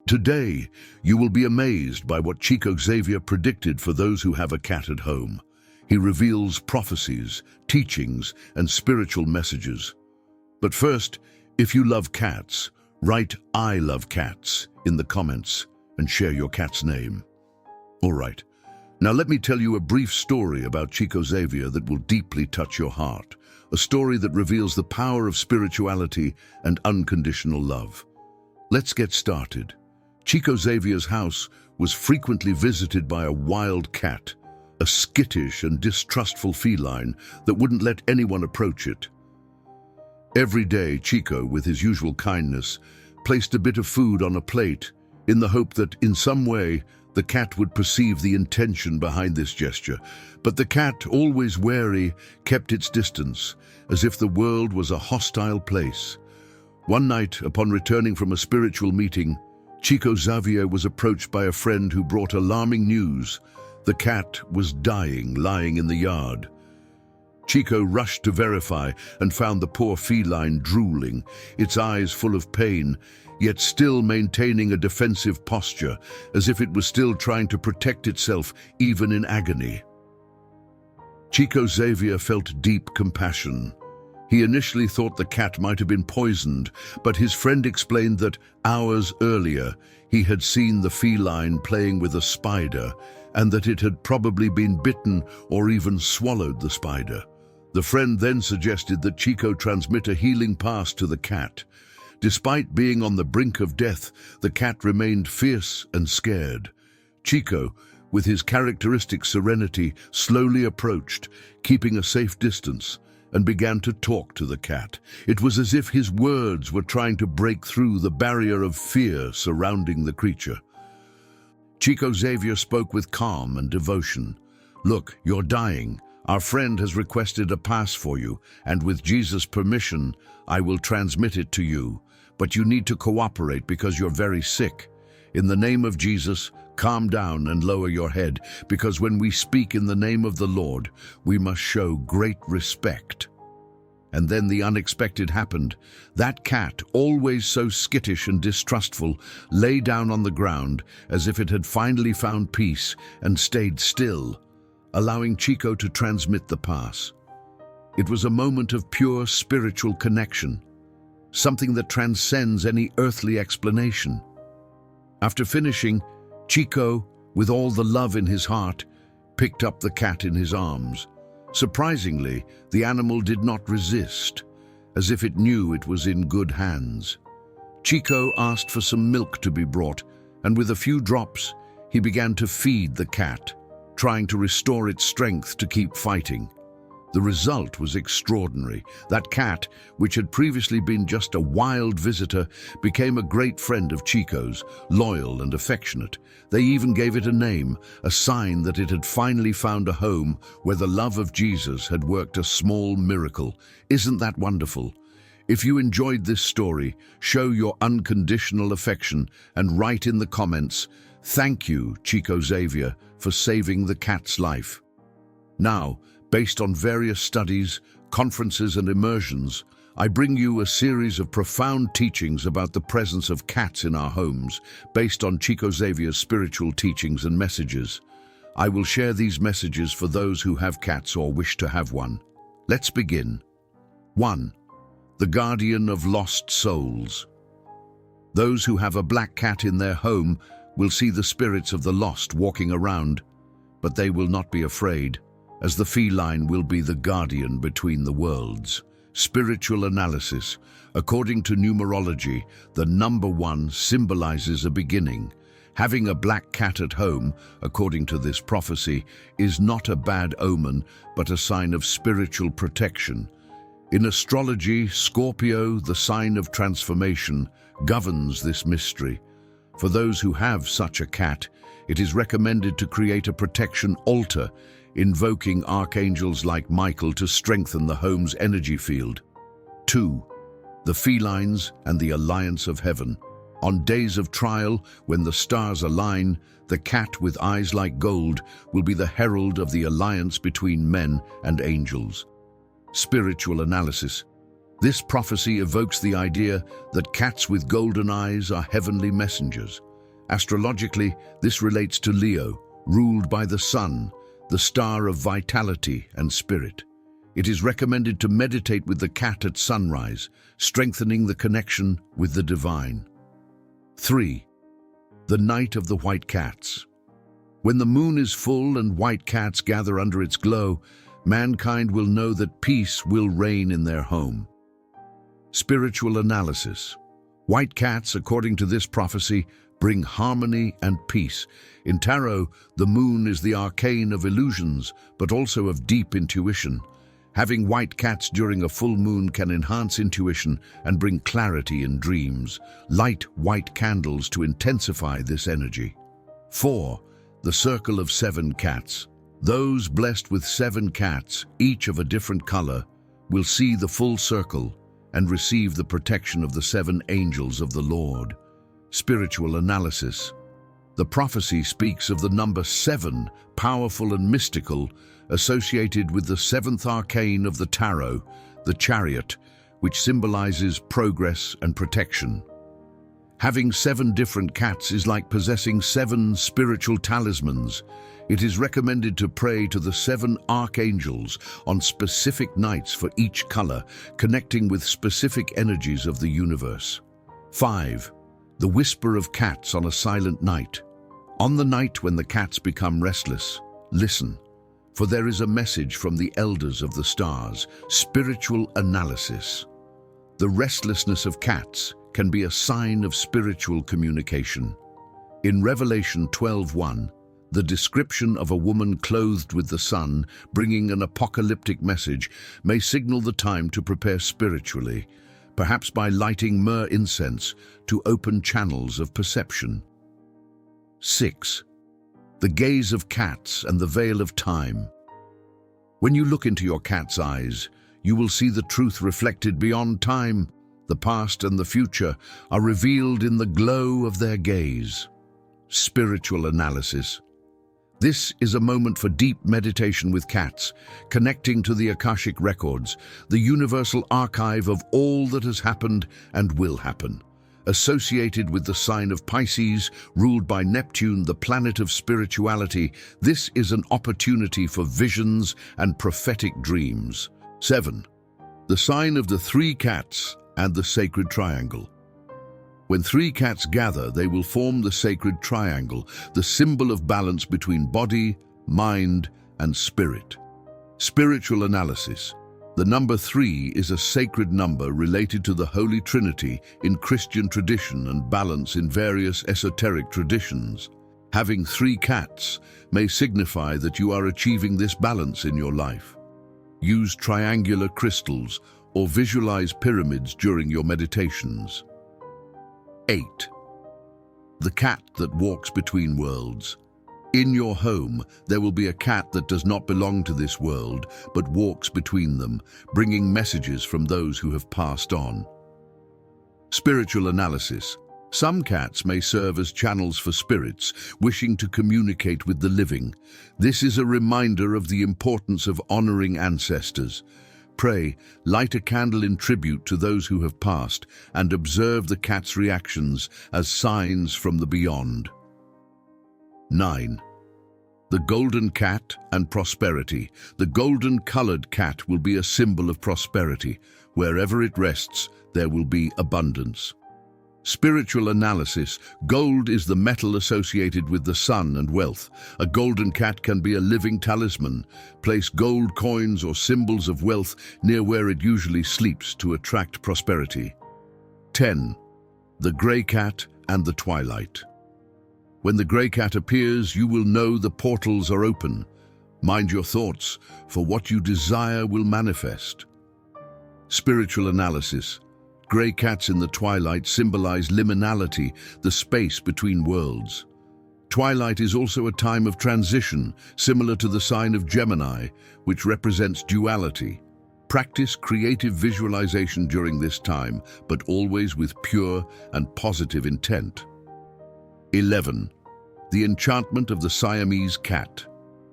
Today, you will be amazed by what Chico Xavier predicted for those who have a cat at home. He reveals prophecies, teachings, and spiritual messages. But first, if you love cats, write "I love cats" in the comments and share your cat's name. All right, now let me tell you a brief story about Chico Xavier that will deeply touch your heart. A story that reveals the power of spirituality and unconditional love. Let's get started. Chico Xavier's house was frequently visited by a wild cat, a skittish and distrustful feline that wouldn't let anyone approach it. Every day, Chico, with his usual kindness, placed a bit of food on a plate in the hope that, in some way, the cat would perceive the intention behind this gesture. But the cat, always wary, kept its distance, as if the world was a hostile place. One night, upon returning from a spiritual meeting, Chico Xavier was approached by a friend who brought alarming news. The cat was dying, lying in the yard. Chico rushed to verify and found the poor feline drooling, its eyes full of pain, yet still maintaining a defensive posture, as if it was still trying to protect itself, even in agony. Chico Xavier felt deep compassion. He initially thought the cat might have been poisoned, but his friend explained that hours earlier he had seen the feline playing with a spider, and that it had probably been bitten or even swallowed the spider. The friend then suggested that Chico transmit a healing pass to the cat. Despite being on the brink of death, the cat remained fierce and scared. Chico, with his characteristic serenity, slowly approached, keeping a safe distance, and began to talk to the cat. It was as if his words were trying to break through the barrier of fear surrounding the creature. Chico Xavier spoke with calm and devotion. "Look, you're dying. Our friend has requested a pass for you, and with Jesus' permission, I will transmit it to you. But you need to cooperate because you're very sick. In the name of Jesus, calm down and lower your head, because when we speak in the name of the Lord, we must show great respect." And then the unexpected happened. That cat, always so skittish and distrustful, lay down on the ground as if it had finally found peace and stayed still, allowing Chico to transmit the pass. It was a moment of pure spiritual connection, something that transcends any earthly explanation. After finishing, Chico, with all the love in his heart, picked up the cat in his arms. Surprisingly, the animal did not resist, as if it knew it was in good hands. Chico asked for some milk to be brought, and with a few drops, he began to feed the cat, trying to restore its strength to keep fighting. The result was extraordinary. That cat, which had previously been just a wild visitor, became a great friend of Chico's, loyal and affectionate. They even gave it a name, a sign that it had finally found a home where the love of Jesus had worked a small miracle. Isn't that wonderful? If you enjoyed this story, show your unconditional affection and write in the comments, "Thank you, Chico Xavier, for saving the cat's life." Now, based on various studies, conferences, and immersions, I bring you a series of profound teachings about the presence of cats in our homes, based on Chico Xavier's spiritual teachings and messages. I will share these messages for those who have cats or wish to have one. Let's begin. 1. The guardian of lost souls. Those who have a black cat in their home will see the spirits of the lost walking around, but they will not be afraid, as the feline will be the guardian between the worlds. Spiritual analysis. According to numerology, the number 1 symbolizes a beginning. Having a black cat at home, according to this prophecy, is not a bad omen, but a sign of spiritual protection. In astrology, Scorpio, the sign of transformation, governs this mystery. For those who have such a cat, it is recommended to create a protection altar, invoking archangels like Michael to strengthen the home's energy field. 2. The felines and the alliance of heaven. On days of trial, when the stars align, the cat with eyes like gold will be the herald of the alliance between men and angels. Spiritual analysis. This prophecy evokes the idea that cats with golden eyes are heavenly messengers. Astrologically, this relates to Leo, ruled by the sun, the star of vitality and spirit. It is recommended to meditate with the cat at sunrise, strengthening the connection with the divine. 3. The Night of the White Cats. When the moon is full and white cats gather under its glow, mankind will know that peace will reign in their home. Spiritual analysis. White cats, according to this prophecy, bring harmony and peace. In tarot, the moon is the arcane of illusions, but also of deep intuition. Having white cats during a full moon can enhance intuition and bring clarity in dreams. Light white candles to intensify this energy. 4. The Circle of 7 Cats. Those blessed with 7 cats, each of a different color, will see the full circle and receive the protection of the 7 angels of the Lord. Spiritual analysis. The prophecy speaks of the number 7, powerful and mystical, associated with the 7th arcane of the tarot, the Chariot, which symbolizes progress and protection. Having 7 different cats is like possessing 7 spiritual talismans. It is recommended to pray to the 7 archangels on specific nights for each color, connecting with specific energies of the universe. 5. The Whisper of Cats on a Silent Night. On the night when the cats become restless, listen, for there is a message from the elders of the stars. Spiritual analysis. The restlessness of cats can be a sign of spiritual communication. In Revelation 12:1, the description of a woman clothed with the sun, bringing an apocalyptic message, may signal the time to prepare spiritually, perhaps by lighting myrrh incense to open channels of perception. 6. The Gaze of Cats and the Veil of Time. When you look into your cat's eyes, you will see the truth reflected beyond time. The past and the future are revealed in the glow of their gaze. Spiritual analysis. This is a moment for deep meditation with cats, connecting to the Akashic records, the universal archive of all that has happened and will happen. Associated with the sign of Pisces, ruled by Neptune, the planet of spirituality, this is an opportunity for visions and prophetic dreams. 7. The Sign of the 3 Cats and the Sacred Triangle. When 3 cats gather, they will form the sacred triangle, the symbol of balance between body, mind, and spirit. Spiritual analysis. The number 3 is a sacred number related to the Holy Trinity in Christian tradition and balance in various esoteric traditions. Having 3 cats may signify that you are achieving this balance in your life. Use triangular crystals or visualize pyramids during your meditations. 8. The Cat that Walks Between Worlds. In your home, there will be a cat that does not belong to this world, but walks between them, bringing messages from those who have passed on. Spiritual analysis. Some cats may serve as channels for spirits, wishing to communicate with the living. This is a reminder of the importance of honoring ancestors. Pray, light a candle in tribute to those who have passed, and observe the cat's reactions as signs from the beyond. 9. The Golden Cat and Prosperity. The golden-colored cat will be a symbol of prosperity. Wherever it rests, there will be abundance. Spiritual analysis. Gold is the metal associated with the sun and wealth. A golden cat can be a living talisman. Place gold coins or symbols of wealth near where it usually sleeps to attract prosperity. 10. The Gray Cat and the Twilight. When the gray cat appears, you will know the portals are open. Mind your thoughts, for what you desire will manifest. Spiritual analysis. Gray cats in the twilight symbolize liminality, the space between worlds. Twilight is also a time of transition, similar to the sign of Gemini, which represents duality. Practice creative visualization during this time, but always with pure and positive intent. 11. The Enchantment of the Siamese Cat.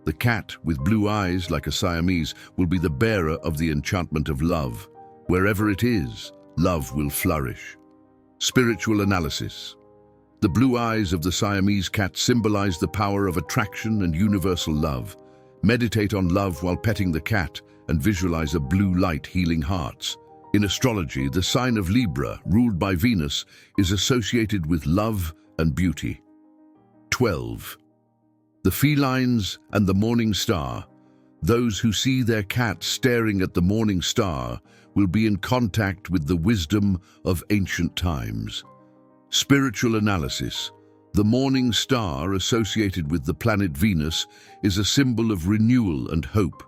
The cat, with blue eyes like a Siamese, will be the bearer of the enchantment of love. Wherever it is, love will flourish. Spiritual analysis. The blue eyes of the Siamese cat symbolize the power of attraction and universal love. Meditate on love while petting the cat and visualize a blue light healing hearts. In astrology, the sign of Libra, ruled by Venus, is associated with love and beauty. 12. The felines and the morning star. Those who see their cat staring at the morning star will be in contact with the wisdom of ancient times. Spiritual analysis. The morning star, associated with the planet Venus, is a symbol of renewal and hope.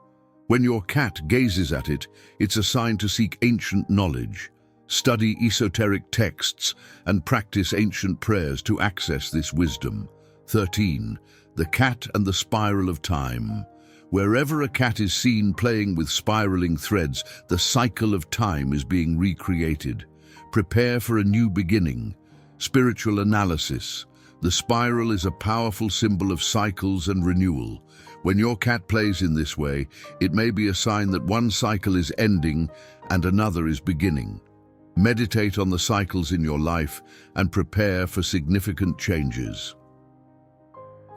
When your cat gazes at it, it's a sign to seek ancient knowledge. Study esoteric texts and practice ancient prayers to access this wisdom. 13. The cat and the spiral of time. Wherever a cat is seen playing with spiraling threads, the cycle of time is being recreated. Prepare for a new beginning. Spiritual analysis. The spiral is a powerful symbol of cycles and renewal. When your cat plays in this way, it may be a sign that one cycle is ending and another is beginning. Meditate on the cycles in your life and prepare for significant changes.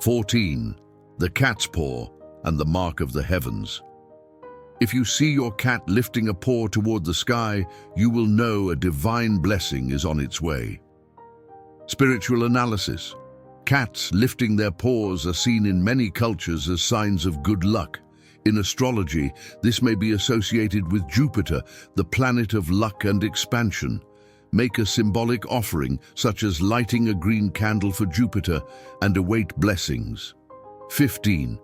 14. The cat's paw and the mark of the heavens. If you see your cat lifting a paw toward the sky, you will know a divine blessing is on its way. Spiritual analysis. Cats lifting their paws are seen in many cultures as signs of good luck. In astrology, this may be associated with Jupiter, the planet of luck and expansion. Make a symbolic offering, such as lighting a green candle for Jupiter, and await blessings. 15.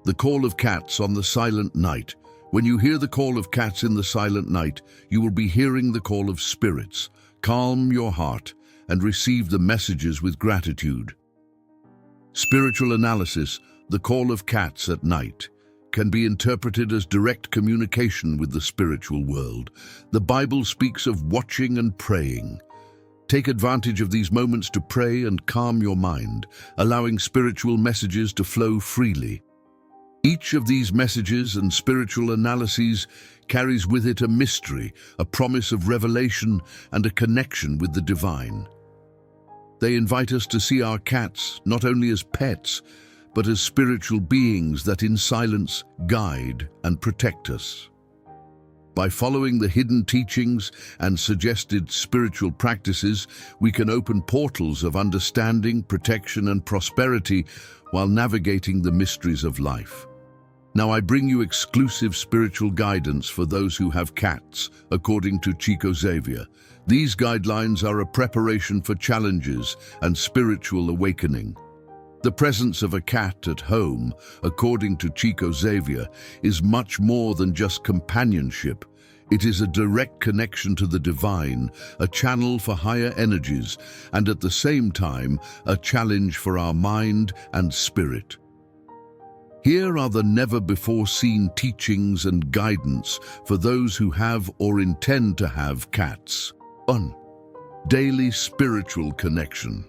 The call of cats on the silent night. When you hear the call of cats in the silent night, you will be hearing the call of spirits. Calm your heart and receive the messages with gratitude. Spiritual analysis. The call of cats at night can be interpreted as direct communication with the spiritual world. The Bible speaks of watching and praying. Take advantage of these moments to pray and calm your mind, allowing spiritual messages to flow freely. Each of these messages and spiritual analyses carries with it a mystery, a promise of revelation, and a connection with the divine. They invite us to see our cats not only as pets, but as spiritual beings that in silence guide and protect us. By following the hidden teachings and suggested spiritual practices, we can open portals of understanding, protection, and prosperity while navigating the mysteries of life. Now I bring you exclusive spiritual guidance for those who have cats, according to Chico Xavier. These guidelines are a preparation for challenges and spiritual awakening. The presence of a cat at home, according to Chico Xavier, is much more than just companionship. It is a direct connection to the divine, a channel for higher energies, and at the same time, a challenge for our mind and spirit. Here are the never-before-seen teachings and guidance for those who have or intend to have cats. 1. Daily spiritual connection.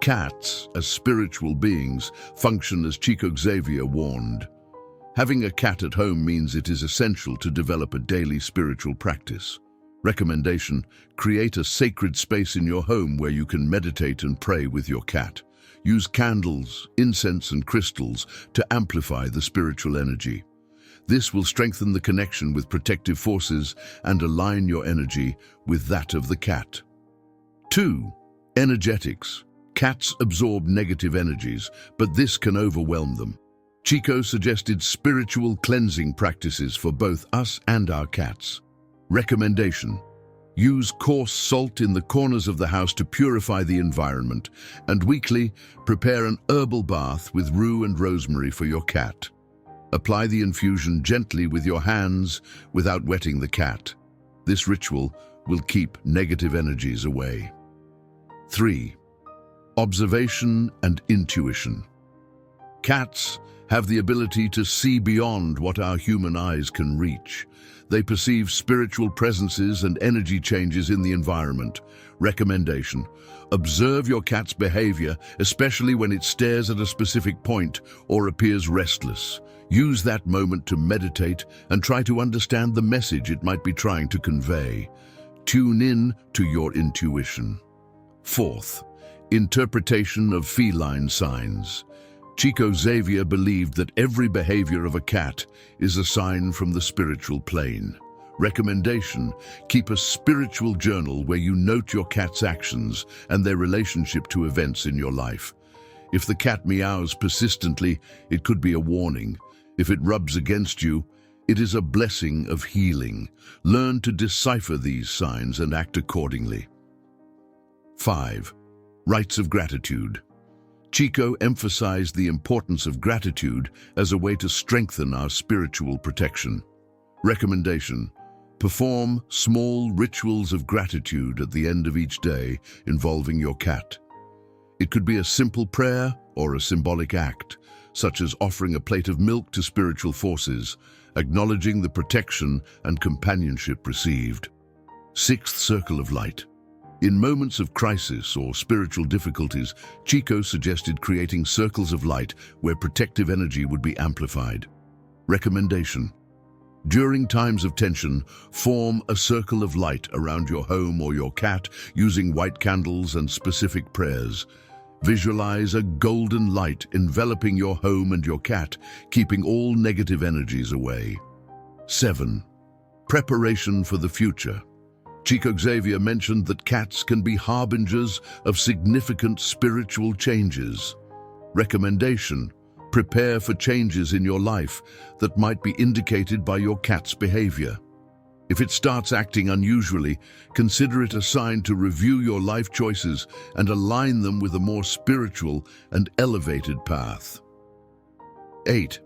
Cats, as spiritual beings, function as Chico Xavier warned. Having a cat at home means it is essential to develop a daily spiritual practice. Recommendation: create a sacred space in your home where you can meditate and pray with your cat. Use candles, incense, and crystals to amplify the spiritual energy. This will strengthen the connection with protective forces and align your energy with that of the cat. 2. Energetics. Cats absorb negative energies, but this can overwhelm them. Chico suggested spiritual cleansing practices for both us and our cats. Recommendation: use coarse salt in the corners of the house to purify the environment, and weekly, prepare an herbal bath with rue and rosemary for your cat. Apply the infusion gently with your hands without wetting the cat. This ritual will keep negative energies away. 3. Observation and intuition. Cats have the ability to see beyond what our human eyes can reach. They perceive spiritual presences and energy changes in the environment. Recommendation: observe your cat's behavior, especially when it stares at a specific point or appears restless. Use that moment to meditate and try to understand the message it might be trying to convey. Tune in to your intuition. 4. Interpretation of feline signs. Chico Xavier believed that every behavior of a cat is a sign from the spiritual plane. Recommendation: keep a spiritual journal where you note your cat's actions and their relationship to events in your life. If the cat meows persistently, it could be a warning. If it rubs against you, it is a blessing of healing. Learn to decipher these signs and act accordingly. 5. Rites of gratitude. Chico emphasized the importance of gratitude as a way to strengthen our spiritual protection. Recommendation: perform small rituals of gratitude at the end of each day involving your cat. It could be a simple prayer or a symbolic act, such as offering a plate of milk to spiritual forces, acknowledging the protection and companionship received. 6th circle of light. In moments of crisis or spiritual difficulties, Chico suggested creating circles of light where protective energy would be amplified. Recommendation: during times of tension, form a circle of light around your home or your cat using white candles and specific prayers. Visualize a golden light enveloping your home and your cat, keeping all negative energies away. 7. Preparation for the future. Chico Xavier mentioned that cats can be harbingers of significant spiritual changes. Recommendation: prepare for changes in your life that might be indicated by your cat's behavior. If it starts acting unusually, consider it a sign to review your life choices and align them with a more spiritual and elevated path. 8.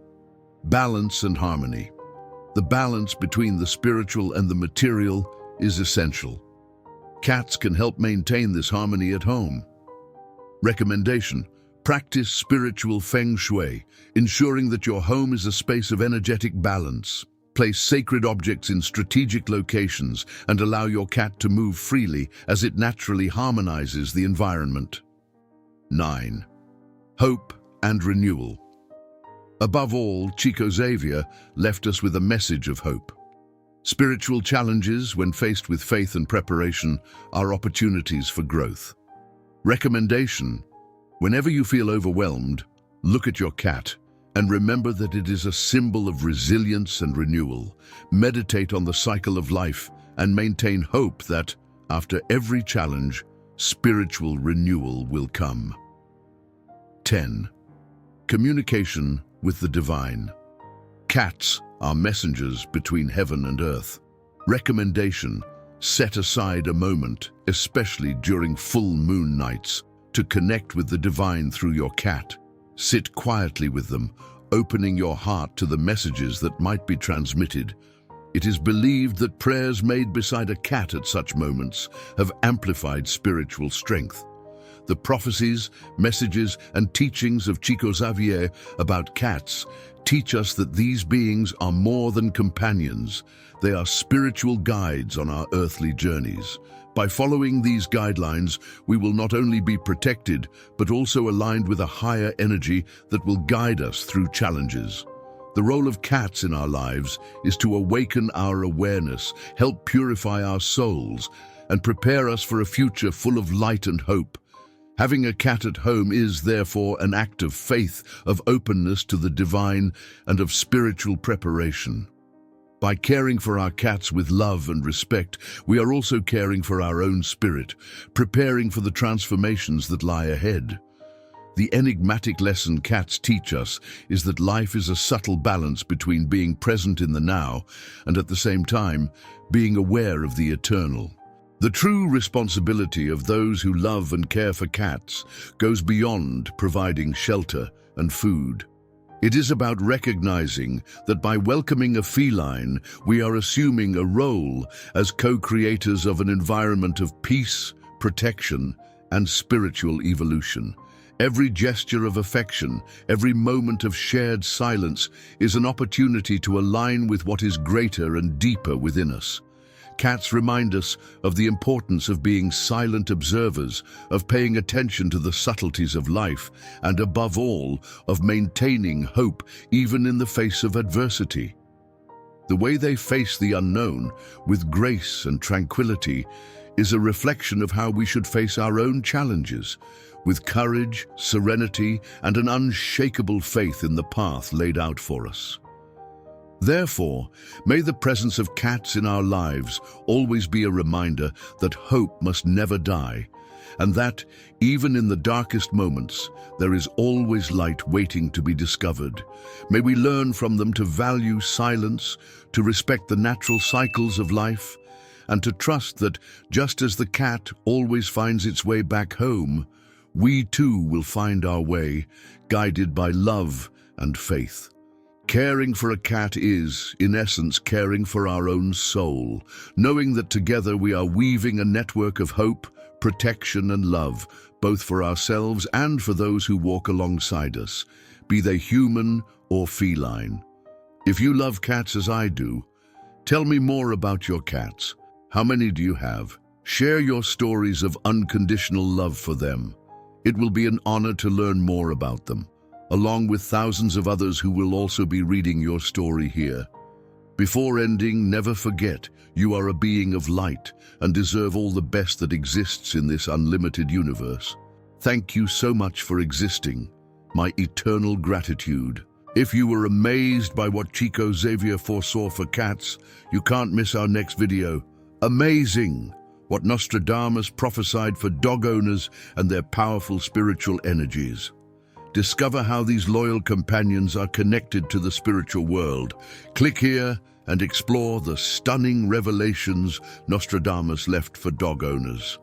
Balance and harmony. The balance between the spiritual and the material is essential. Cats can help maintain this harmony at home. Recommendation: practice spiritual feng shui, ensuring that your home is a space of energetic balance. Place sacred objects in strategic locations and allow your cat to move freely as it naturally harmonizes the environment. 9. Hope and renewal. Above all, Chico Xavier left us with a message of hope. Spiritual challenges, when faced with faith and preparation, are opportunities for growth. Recommendation: whenever you feel overwhelmed, look at your cat and remember that it is a symbol of resilience and renewal. Meditate on the cycle of life and maintain hope that, after every challenge, spiritual renewal will come. 10. Communication with the divine. Cats are messengers between heaven and earth. Recommendation: set aside a moment, especially during full moon nights, to connect with the divine through your cat. Sit quietly with them, opening your heart to the messages that might be transmitted. It is believed that prayers made beside a cat at such moments have amplified spiritual strength. The prophecies, messages, and teachings of Chico Xavier about cats teach us that these beings are more than companions. They are spiritual guides on our earthly journeys. By following these guidelines, we will not only be protected, but also aligned with a higher energy that will guide us through challenges. The role of cats in our lives is to awaken our awareness, help purify our souls, and prepare us for a future full of light and hope. Having a cat at home is, therefore, an act of faith, of openness to the divine, and of spiritual preparation. By caring for our cats with love and respect, we are also caring for our own spirit, preparing for the transformations that lie ahead. The enigmatic lesson cats teach us is that life is a subtle balance between being present in the now and, at the same time, being aware of the eternal. The true responsibility of those who love and care for cats goes beyond providing shelter and food. It is about recognizing that by welcoming a feline, we are assuming a role as co-creators of an environment of peace, protection, and spiritual evolution. Every gesture of affection, every moment of shared silence is an opportunity to align with what is greater and deeper within us. Cats remind us of the importance of being silent observers, of paying attention to the subtleties of life, and above all, of maintaining hope even in the face of adversity. The way they face the unknown with grace and tranquility is a reflection of how we should face our own challenges, with courage, serenity, and an unshakable faith in the path laid out for us. Therefore, may the presence of cats in our lives always be a reminder that hope must never die, and that, even in the darkest moments, there is always light waiting to be discovered. May we learn from them to value silence, to respect the natural cycles of life, and to trust that, just as the cat always finds its way back home, we too will find our way, guided by love and faith. Caring for a cat is, in essence, caring for our own soul, knowing that together we are weaving a network of hope, protection and love, both for ourselves and for those who walk alongside us, be they human or feline. If you love cats as I do, tell me more about your cats. How many do you have? Share your stories of unconditional love for them. It will be an honor to learn more about them, along with thousands of others who will also be reading your story here. Before ending, never forget, you are a being of light and deserve all the best that exists in this unlimited universe. Thank you so much for existing. My eternal gratitude. If you were amazed by what Chico Xavier foresaw for cats, you can't miss our next video. Amazing! What Nostradamus prophesied for dog owners and their powerful spiritual energies. Discover how these loyal companions are connected to the spiritual world. Click here and explore the stunning revelations Nostradamus left for dog owners.